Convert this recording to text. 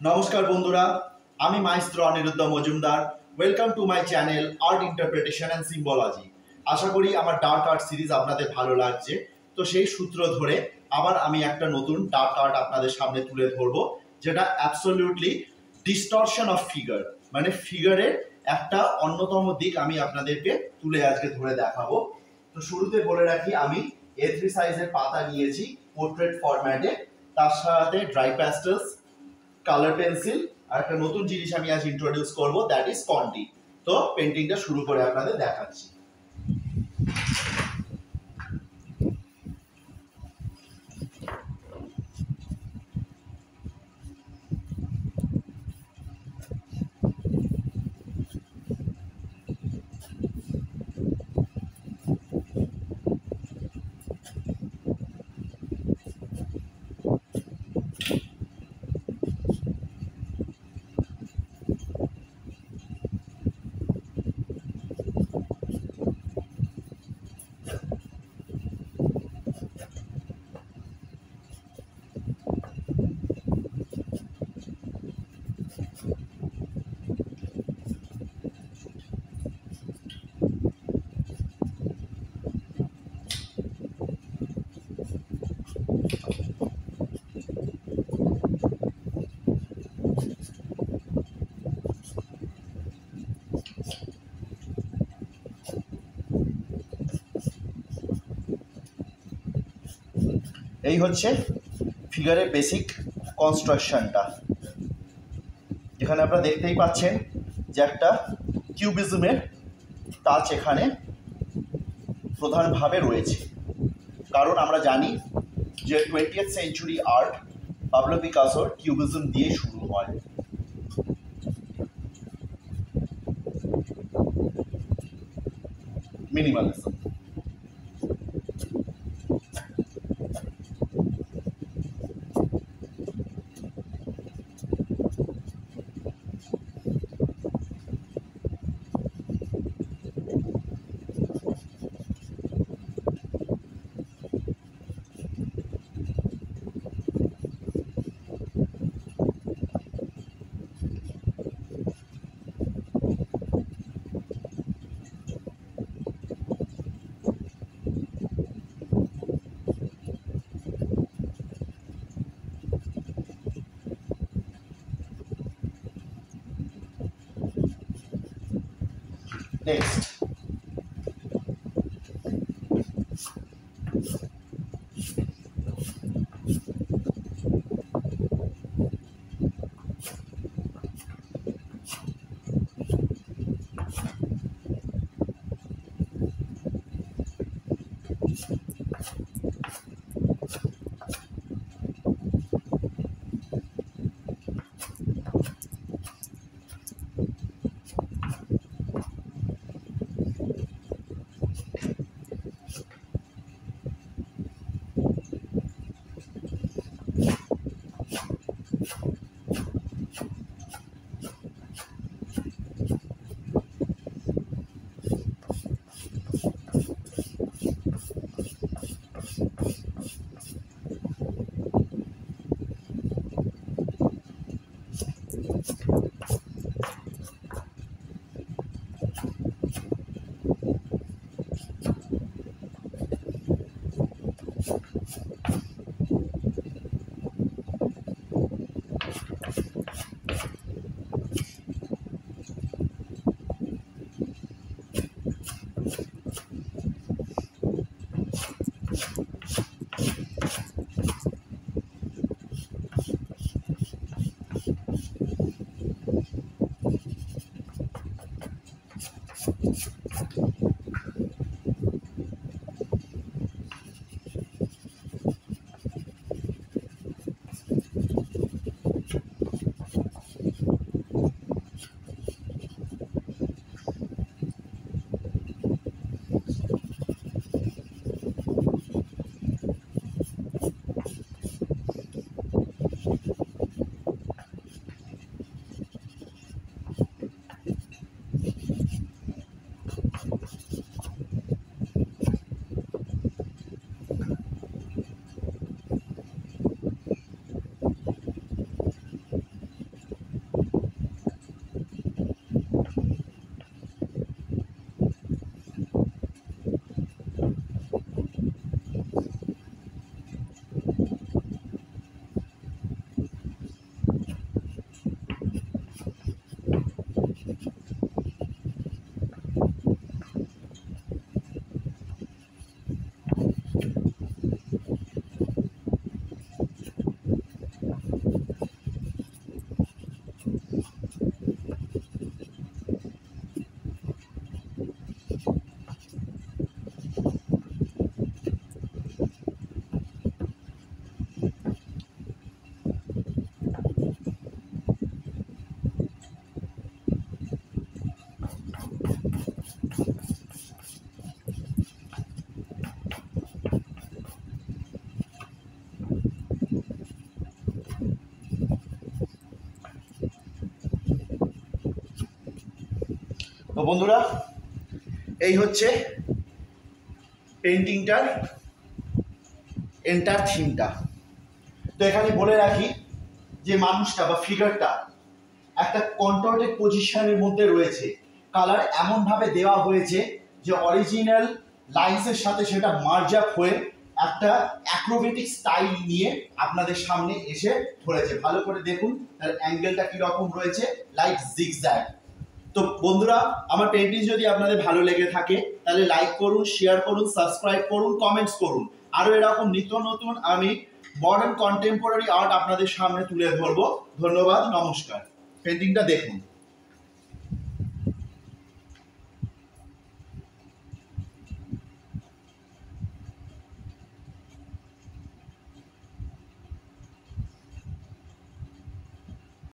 নমস্কার বন্ধুরা, আমি maestro Aniruddha Majumdar. Welcome to my channel art interpretation and symbology. আশা করি আমার ডার্ক আর্ট সিরিজ আপনাদের ভালো লাগছে। তো সেই সূত্র ধরে আবার আমি একটা নতুন ডার্ক আর্ট আপনাদের সামনে তুলে ধরবো, যেটা অ্যাবসলিউটলি ডিস্টরশন অফ ফিগার, মানে ফিগারের একটা অন্যতম দিক আমি আপনাদেরকে তুলে আজকে ধরে দেখাবো। তো শুরুতে বলে রাখি, আমি A3 সাইজের পাতা নিয়েছি পোর্ট্রেট ফরম্যাটে, তার সাথে ড্রাই প্যাস্টেলস, কালার পেন্সিল আর একটা নতুন জিনিস আমি আজ ইন্ট্রোডিউস করব, দ্যাট ইজ কন্টি। তো পেন্টিংটা শুরু করে আপনাদের দেখাচ্ছি। এই হচ্ছে ফিগারের বেসিক কনস্ট্রাকশনটা, যেখানে আপনারা দেখতেই পাচ্ছেন যে একটা কিউবিজমের টাচ এখানে প্রধানভাবে রয়েছে। কারণ আমরা জানি যে 20th সেঞ্চুরি আর্ট পাবলো পিকাসোর কিউবিজম দিয়ে শুরু হয়। মিনিমালিজম। নেক্সট, তো বন্ধুরা, এই হচ্ছে পেন্টিংটার এন্টার থিমটা। তো এখানে বলে রাখি যে মানুষটা বা ফিগারটা একটা কন্ট্রোলেড পজিশনের মধ্যে রয়েছে। কালার এমনভাবে দেওয়া হয়েছে যে অরিজিনাল লাইন্সের সাথে সেটা মার্জ আপ হয়ে একটা অ্যাক্রোবেটিক স্টাইল নিয়ে আপনাদের সামনে এসে ধরেছে। ভালো করে দেখুন তার অ্যাঙ্গেলটা কিরকম রয়েছে, লাইক জিগজ্যাগ। তো বন্ধুরা, আমার পেন্টিং যদি আপনাদের ভালো লেগে থাকে তাহলে লাইক করুন, শেয়ার করুন, সাবস্ক্রাইব করুন, কমেন্টস করুন। আরও এরকম নিত্য নতুন আমি মডার্ন কন্টেম্পোরারি আর্ট আপনাদের সামনে তুলে ধরবো। ধন্যবাদ, নমস্কার। পেন্টিংটা দেখুন।